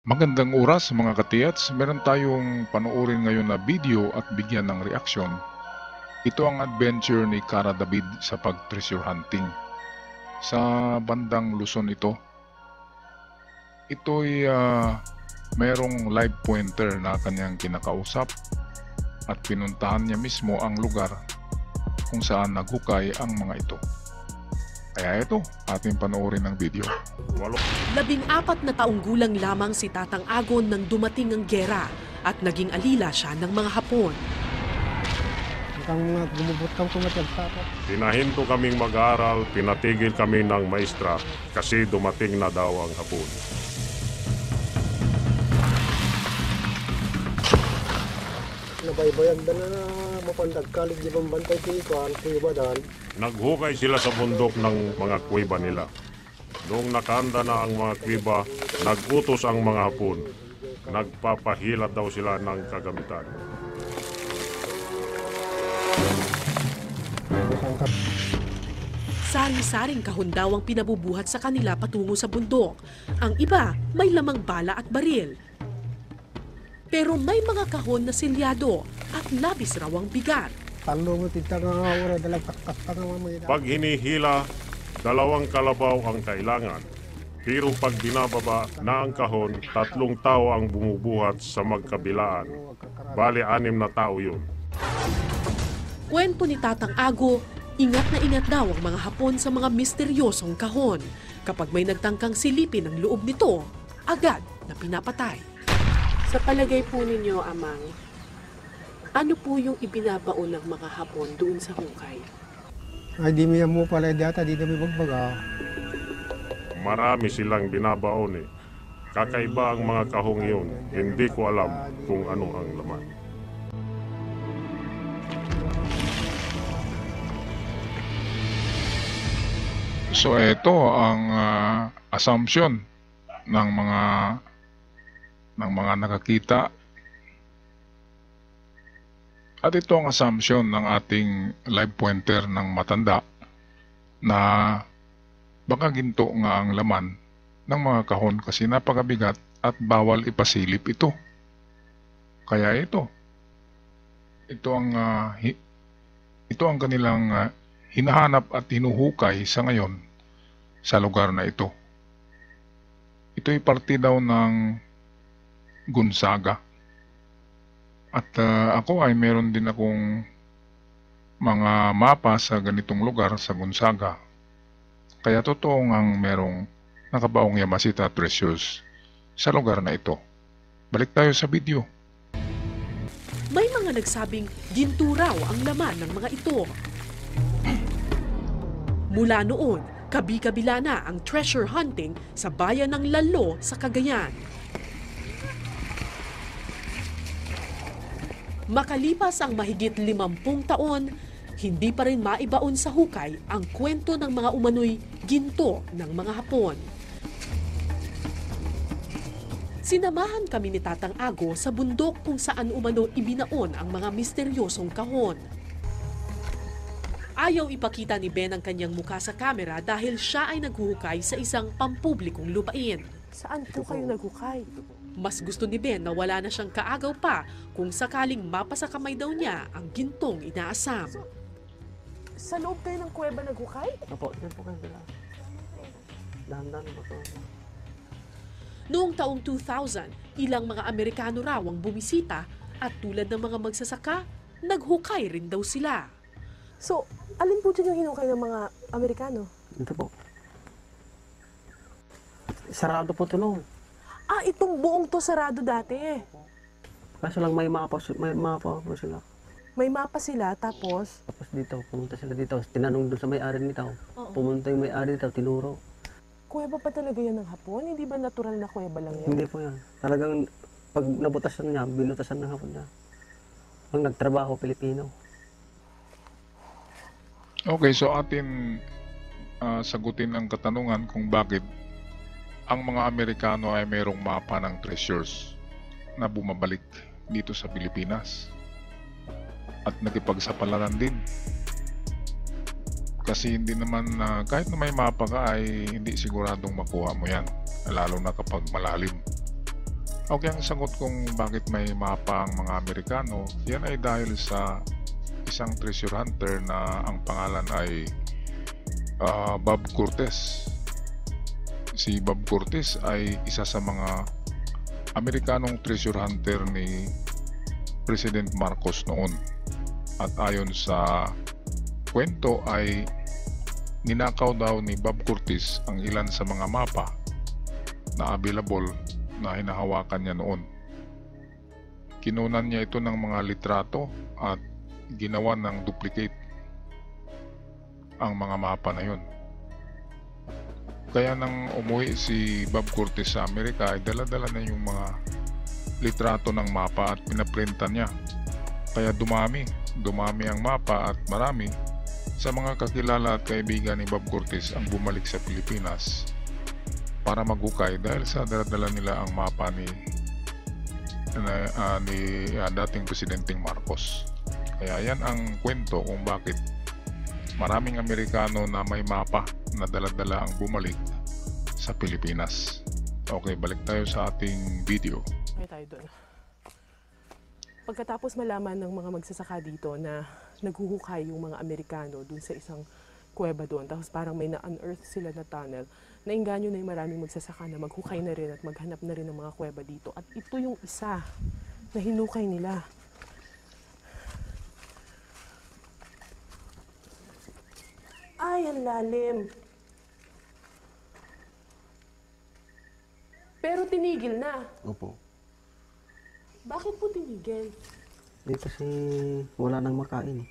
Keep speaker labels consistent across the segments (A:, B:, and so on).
A: Magandang oras mga katiyats, meron tayong panoorin ngayon na video at bigyan ng reaksyon. Ito ang adventure ni Cara David sa pag-treasure hunting. Sa bandang Luzon ito. Ito'y merong live pointer na kanyang kinakausap at pinuntahan niya mismo ang lugar kung saan naghukay ang mga ito. Kaya ito, ating panoorin ang video.
B: 14 na taong gulang lamang si Tatang Agon nang dumating ang gera at naging alila siya ng mga Hapon.
C: Ang mga gumubot kang tumatag sa akin.
D: Pinahinto kaming mag-aaral, pinatigil kami ng maestra kasi dumating na daw ang Hapon.
C: Nabaybayan na mapandagkalig di bang bantay ko ikuan, kuya ba dahil?
D: Naghukay sila sa bundok ng mga kuweba nila. Noong nakahanda na ang mga kuweba, nagutos ang mga Hapon. Nagpapahilat daw sila ng kagamitan.
B: Sari-saring kahon daw ang pinabubuhat sa kanila patungo sa bundok. Ang iba may lamang bala at baril. Pero may mga kahon na silyado at labis raw ang bigat.
C: Talo mo tita nga ora dalang taktak pa nga mga
D: Pag hinihila, 2 kalabaw ang kailangan. Pero pag binababa na ang kahon, 3 tao ang bumubuhat sa magkabilaan. Bali 6 na tao yun.
B: Kwento ni Tatang Ago, ingat na ingat daw ang mga Hapon sa mga misteryosong kahon. Kapag may nagtangkang silipin ang loob nito, agad na pinapatay.
E: Sa palagay po ninyo, Amang, ano po yung ibinabaon ng mga Hapon doon sa hukay?
C: Ay di mo mo pala data di na may bagbaga.
D: Marami silang binabaon eh. Kakaiba ang mga kahong yun. Hindi ko alam kung ano ang laman.
A: So ito ang assumption ng mga nakakita. At ito ang assumption ng ating live pointer ng matanda na baka ginto nga ang laman ng mga kahon kasi napakabigat at bawal ipasilip ito. Kaya ito ang kanilang hinahanap at hinuhukay sa ngayon sa lugar na ito. Ito'y parte daw ng Gonzaga. At ako ay meron din akong mga mapa sa ganitong lugar sa Gonzaga. Kaya totoo ngang merong nakabaong Yamashita treasures sa lugar na ito. Balik tayo sa video.
B: May mga nagsabing ginto raw ang laman ng mga ito. Mula noon, kabi-kabila na ang treasure hunting sa bayan ng Lalo sa Cagayan. Makalipas ang mahigit 50 taon, hindi pa rin maibaon sa hukay ang kwento ng mga umano'y ginto ng mga Hapon. Sinamahan kami ni Tatang Ago sa bundok kung saan umano ibinaon ang mga misteryosong kahon. Ayaw ipakita ni Ben ang kanyang mukha sa kamera dahil siya ay naghuhukay sa isang pampublikong lupain.
E: Saan po kayo naghukay?
B: Mas gusto ni Ben na wala na siyang kaagaw pa kung sakaling mapasa kamay daw niya ang gintong inaasam.
E: Sa loob kayo ng kuweba naghukay?
C: Opo, yan po kayo sila. Dahan-dahan po to.
B: Noong taong 2000, ilang mga Amerikano raw ang bumisita at tulad ng mga magsasaka, naghukay rin daw sila.
E: So, alin po dyan yung hinukay ng mga Amerikano?
C: Ito po. Sarado po ito no.
E: Ah, itong buong to sarado dati.
C: Kaso lang may mapa po sila.
E: May mapa sila, tapos
C: Tapos dito, pumunta sila dito. Tinanong doon sa may-ari nito. Pumunta yung may-ari dito, tinuro.
E: kuweba pa talaga yan ng Hapon? Hindi ba natural na kuweba lang yan?
C: Hindi po yan. Talagang pag nabutasan niya, binutasan ng hapon niya. Pag nagtrabaho, Pilipino.
A: Okay, so atin sagutin ang katanungan kung bakit ang mga Amerikano ay mayroong mapa ng treasures na bumabalik dito sa Pilipinas at nakipagsapalaran din. Kasi hindi naman kahit na may mapa ka ay hindi siguradong makuha mo yan, lalo na kapag malalim. Okay, ang sagot kung bakit may mapa ang mga Amerikano, yan ay dahil sa isang treasure hunter na ang pangalan ay Bob Curtis. Si Bob Curtis ay isa sa mga Amerikanong treasure hunter ni President Marcos noon. At ayon sa kwento ay ninakaw daw ni Bob Curtis ang ilan sa mga mapa na available na hinahawakan niya noon. Kinunan niya ito ng mga litrato at ginawa ng duplicate ang mga mapa na yun. Kaya nang umuwi si Bob Curtis sa Amerika ay dala-dala na yung mga litrato ng mapa at pinaprintan niya. Kaya dumami ang mapa at marami sa mga kakilala at kaibigan ni Bob Curtis ang bumalik sa Pilipinas para maghukay dahil sa dala-dala nila ang mapa ni dating Presidenteng Marcos. Kaya yan ang kwento kung bakit maraming Amerikano na may mapa na dala-dala ang bumalik sa Pilipinas. Okay, balik tayo sa ating video.
E: Okay tayo doon. Pagkatapos malaman ng mga magsasaka dito na naghuhukay yung mga Amerikano dun sa isang kuweba doon, tapos parang may na-unearth sila na tunnel, nainganyo na yung maraming magsasaka na maghukay na rin at maghanap na rin ng mga kuweba dito. At ito yung isa na hinukay nila. Ay, ang lalim. Pero tinigil na.
C: Opo.
E: Bakit po tinigil?
C: Kasi wala nang makain.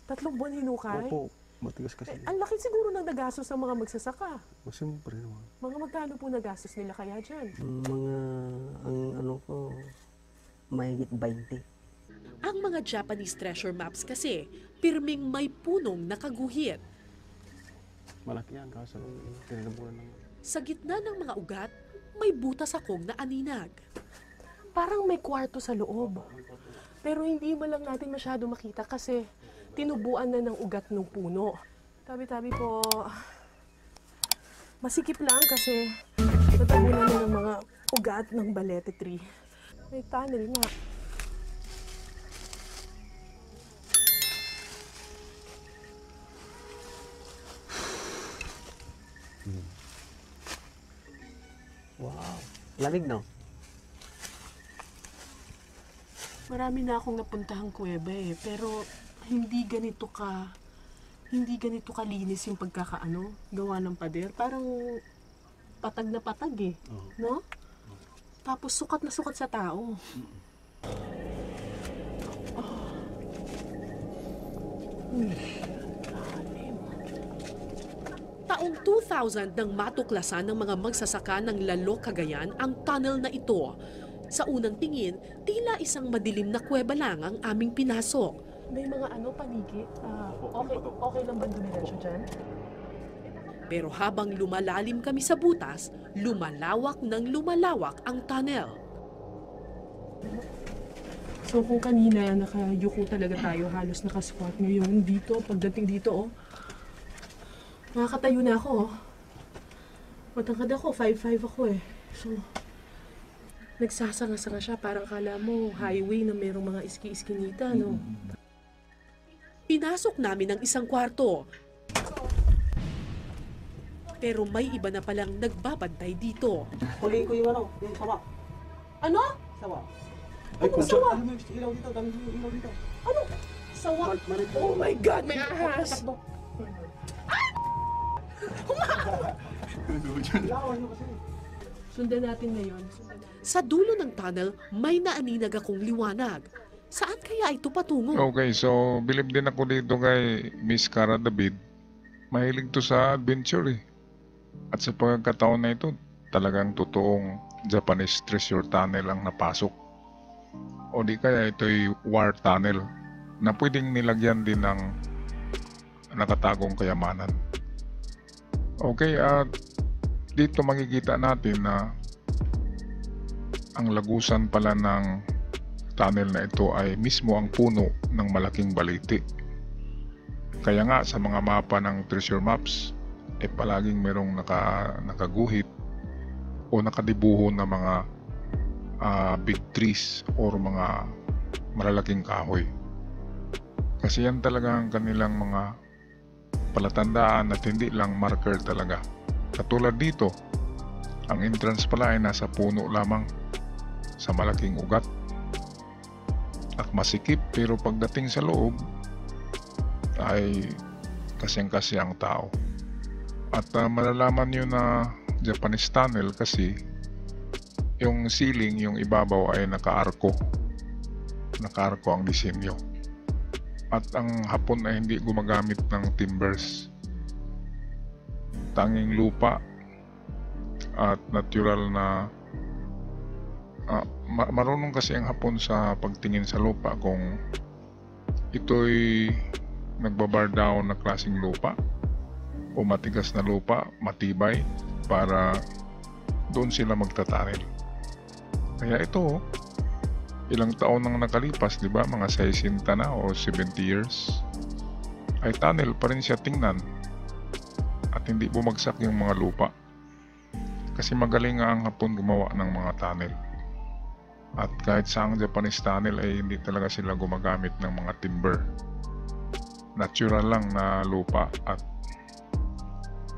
E: 3 buwan hinukay?
C: Opo. Matigas kasi.
E: Ang laki siguro ng nagastos ng mga magsasaka.
C: Siyempre naman.
E: Mga magkano po nagastos nila kaya dyan?
C: Ang ano ko, mahigit 20.
B: Ang mga Japanese treasure maps kasi, pirming may punong nakaguhit.
C: Malaki yan, kaso tinanabunan naman.
B: Sa gitna ng mga ugat, may butas akong naaninag.
E: Parang may kwarto sa loob. Pero hindi mo lang natin masyado makita kasi tinubuan na ng ugat ng puno. Tabi-tabi po. Masikip lang kasi natabunan na ng mga ugat ng balete tree. May tunnel nga.
C: Wow. Lamig, no?
E: Marami na akong napuntahang kuweba pero hindi ganito kalinis yung pagkakaano, gawa ng pader. Parang patag na patag no? Tapos sukat na sukat sa tao.
B: Taong 2000 nang matuklasan ng mga magsasaka ng Lalo, Cagayan ang tunnel na ito. Sa unang tingin, tila isang madilim na kuweba lang ang aming pinasok.
E: May mga panigi. Okay lang ba dumiretso dyan?
B: Pero habang lumalalim kami sa butas, lumalawak ng lumalawak ang tunnel.
E: So kung kanina nakayuko talaga tayo, halos nakasquat, ngayon dito, pagdating dito, nakakatayo na ako. Matangkad ako, 5'5" ako So, nagsasanga-sanga siya, parang kala mo highway na merong mga iski-iskinita, no?
B: Pinasok namin ang isang kwarto. Pero may iba na palang nagbabantay dito.
C: Huliin ko yung yung sawa.
E: Ano?
C: Sawa.
E: Ay, kung sawa?
C: Ilaw dito, dami ilaw dito.
E: Ano? Sawa? Oh my God, may ahas! Sundan natin ngayon.
B: Sa dulo ng tunnel, may naaninag akong liwanag. Saan kaya ito patungo?
A: Okay, so bilib din ako dito kay Miss Cara David. Mahilig to sa adventure At sa pagkakataon na ito, talagang totoong Japanese treasure tunnel ang napasok. O di kaya ito'y war tunnel na pwedeng nilagyan din ng nakatagong kayamanan. Okay, at dito makikita natin na ang lagusan pala ng tunnel na ito ay mismo ang puno ng malaking baliti. Kaya nga sa mga mapa ng treasure maps, palaging merong nakaguhit o nakadibuho na mga big trees or mga malalaking kahoy. Kasi yan talaga ang kanilang mga palatandaan at hindi lang marker talaga. Katulad dito, ang entrance pala ay nasa puno lamang sa malaking ugat at masikip, pero pagdating sa loob ay kasyang-kasya ang tao. At malalaman nyo na Japanese tunnel kasi yung ceiling, yung ibabaw ay nakaarko ang disenyo. At ang Hapon ay hindi gumagamit ng timbers, tanging lupa at natural na marunong kasi ang Hapon sa pagtingin sa lupa kung ito'y nagbabar down na klaseng lupa o matigas na lupa, matibay, para doon sila magtatanil. Kaya ito, ilang taon nang nakalipas, di ba, mga 60 na o 70 years, ay tunnel pa rin siya tingnan at hindi bumagsak yung mga lupa. Kasi magaling nga ang Hapon gumawa ng mga tunnel. At kahit sa ang Japanese tunnel ay hindi talaga sila gumagamit ng mga timber. Natural lang na lupa at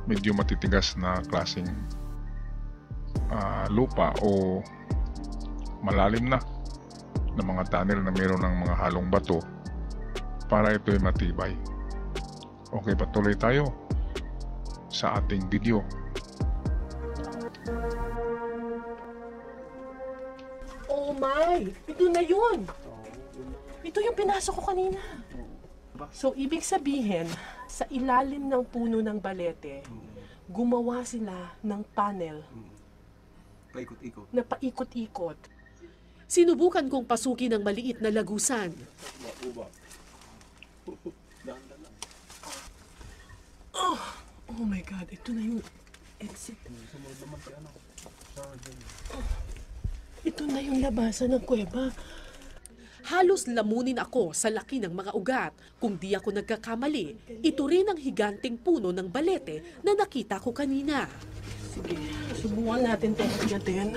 A: medyo matitigas na klaseng lupa o malalim na mga tunnel na mayroon ng mga halong bato para ito'y matibay. Okay, patuloy tayo sa ating video.
E: Oh my! Ito na yun! Ito yung pinasok ko kanina. So, ibig sabihin, sa ilalim ng puno ng balete, gumawa sila ng tunnel
C: Paikot-ikot.
E: na paikot-ikot.
B: Sinubukan kong pasukin ang maliit na lagusan.
E: Oh my God, ito na yung exit. Ito na yung labasan ng kuweba.
B: Halos lamunin ako sa laki ng mga ugat. Kung di ako nagkakamali, ito rin ang higanteng puno ng balete na nakita ko kanina.
E: Sige, subukan natin itong agyatin.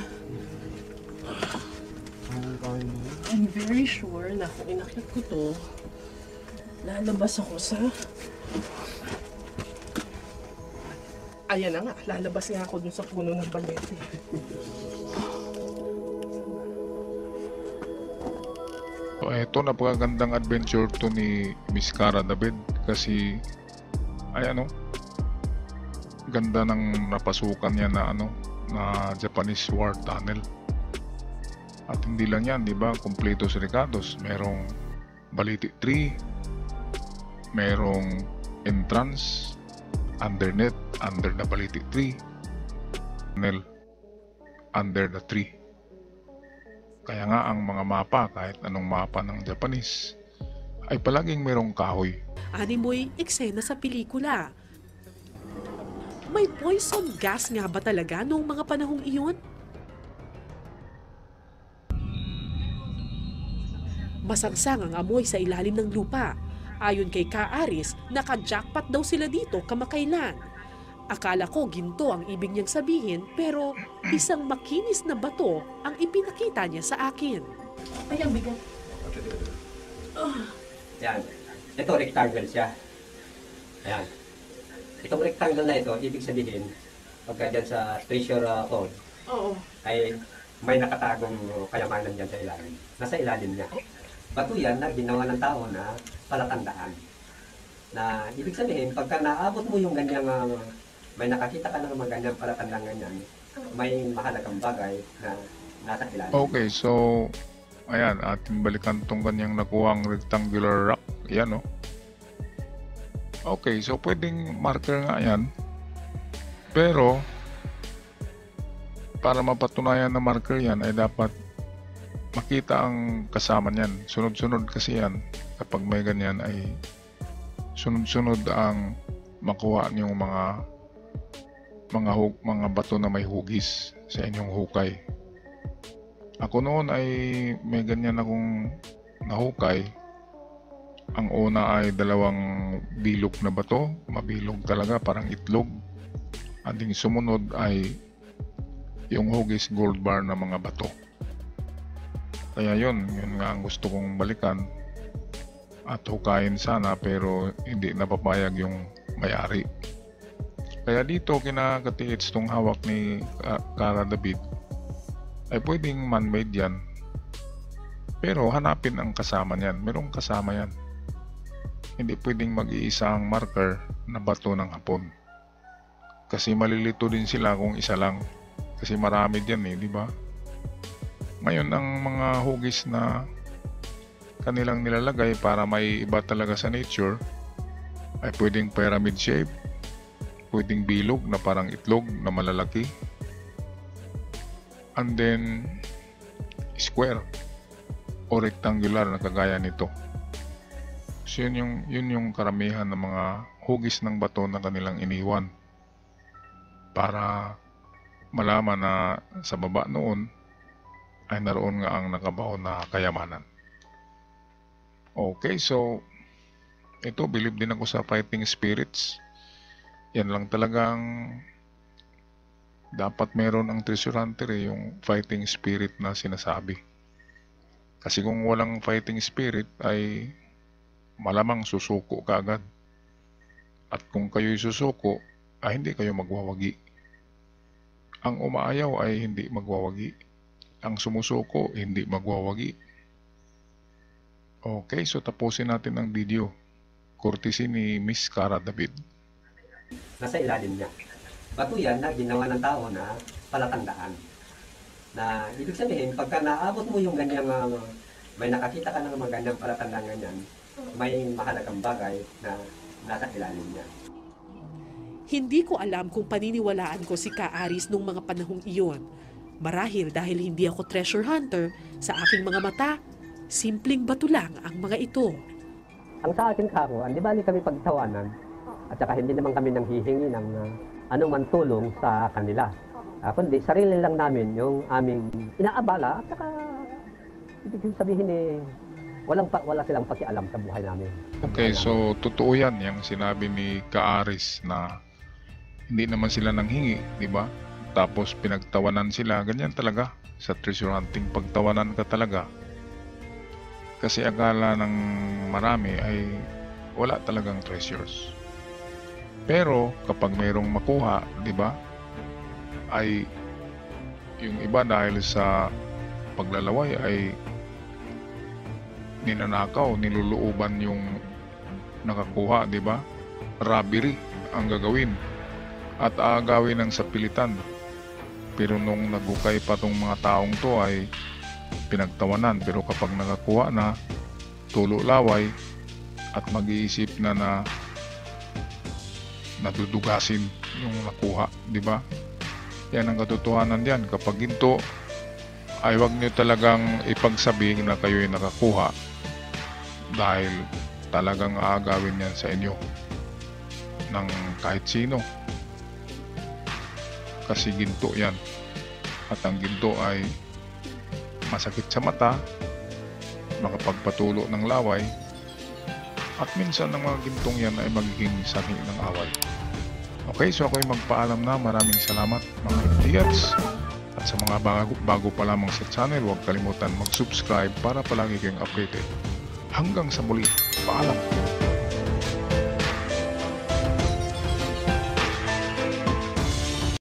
E: I'm very sure na kung inakit ko to, lalabas ako sa... Ayan na nga, lalabas nga ako dun sa puno ng balete.
A: So, ito, napakagandang adventure to ni Miss Cara David kasi ay ganda ng napasukan niya na na Japanese war tunnel. At hindi lang yan, di ba? Kompleto si Ricardos. Merong baliti tree, merong entrance, undernet, under the baliti tree, tunnel, under the tree. Kaya nga ang mga mapa, kahit anong mapa ng Japanese, ay palaging merong kahoy.
B: Animoy eksena sa pelikula. May poison gas nga ba talaga noong mga panahong iyon? Masangsang ang amoy sa ilalim ng lupa. Ayon kay Kaaris, naka-jackpot daw sila dito kamakailan. Akala ko ginto ang ibig niyang sabihin, pero isang makinis na bato ang ipinakita niya sa akin.
E: Ay, ang bigat.
F: Yan. Ito, rectangle siya. Ayan. Itong rectangle na ito, ibig sabihin, pagka dyan sa treasure hole,
E: Oo.
F: ay may nakatagong kayamanan dyan sa ilalim. Nasa ilalim niya. Bato yan na ginawa ng tao na palatandaan. Na ibig sabihin, pagka naabot mo yung ganyang, may nakakita ka ng mga ganyang palatandang ganyan, may mahalagang bagay na nasa ilalim.
A: Okay, so ayan, ating balikan tong kanyang nakuhang rectangular rock. Yan, Okay, so pwedeng marker nga yan. Pero para mapatunayan na marker yan ay dapat makita ang kasama niyan. Sunod-sunod kasi yan. Kapag may ganyan ay sunod-sunod ang makuha niyong mga bato na may hugis sa inyong hukay. Ako noon ay may ganyan akong nahukay. Ang una ay dalawang bilog na bato, mabilog talaga, parang itlog. At yung sumunod ay yung hugis gold bar na mga bato. Kaya yun nga ang gusto kong balikan at hukayin sana, pero hindi napapayag yung may-ari. Kaya dito kinakatiits tong hawak ni Cara David ay pwedeng man-made yan. Pero hanapin ang kasama niyan. Merong kasama yan. Hindi pwedeng mag-iisang marker na bato ng Hapon. Kasi malilito din sila kung isa lang. Kasi marami diyan di ba? Ngayon, ang mga hugis na kanilang nilalagay para may iba talaga sa nature ay pwedeng pyramid shape, pwedeng bilog na parang itlog na malalaki, and then square o rectangular na kagaya nito. So yun yung karamihan ng mga hugis ng bato na kanilang iniwan para malaman na sa baba noon ay naroon nga ang nakabaon na kayamanan. Okay, so ito, believe din ako sa fighting spirits. Yan lang talagang dapat meron ang treasure hunter, yung fighting spirit na sinasabi. Kasi kung walang fighting spirit ay malamang susuko ka agad. At kung kayo'y susuko ay hindi kayo magwawagi. Ang umaayaw ay hindi magwawagi. Ang sumusuko hindi magwawagi. Okay, so tapusin natin ang video. Courtesy ni Miss Cara David.
F: Nasa ilalim niya. Bato yan na ginawa ng tao na palatandaan. Na ibig sabihin, pagka naabot mo yung ganyang, may nakakita ka ng mga ganyang palatandaan ganyan, may mahalagang bagay na nasa ilalim niya.
B: Hindi ko alam kung paniniwalaan ko si Ka-Aris nung mga panahong iyon. Marahil dahil hindi ako treasure hunter, sa aking mga mata, simpleng bato lang ang mga ito.
F: Ang sa akin kako, di bali kami pagtawanan at saka hindi naman kami nang hihingi ng anuman tulong sa kanila. Kundi sarili lang namin yung aming inaabala at saka ibig sabihin wala silang pakialam sa buhay namin.
A: Okay, so totoo yan yung sinabi ni Ka-Aris na hindi naman sila nanghingi, di ba? Tapos pinagtawanan sila, ganyan talaga sa treasure hunting, pagtawanan ka talaga. Kasi akala ng marami ay wala talagang treasures. Pero kapag mayroong makuha, di ba? Ay yung iba dahil sa paglalaway ay ninanakaw, niluluuban yung nakakuha, di ba? Robbery ang gagawin at aagawin ng sapilitan. Pero nung nagukay pa tong mga taong to ay pinagtawanan. Pero kapag nakakuha na, tulo laway at mag-iisip na nadudugasin yung nakuha, di ba? Yan ang katotohanan diyan. Kapag ginto ay wag nyo talagang ipagsabi na kayo'y nakakuha dahil talagang aagawin yan sa inyo ng kahit sino. Kasi ginto yan. At ang ginto ay masakit sa mata, makapagpatulo ng laway, at minsan ng mga gintong yan ay magiging sanhi ng away. Okay, so ako'y magpaalam na. Maraming salamat mga idiots. At sa mga bago pa lamang sa channel, huwag kalimutan mag-subscribe para palagi kayong updated. Hanggang sa muli, paalam!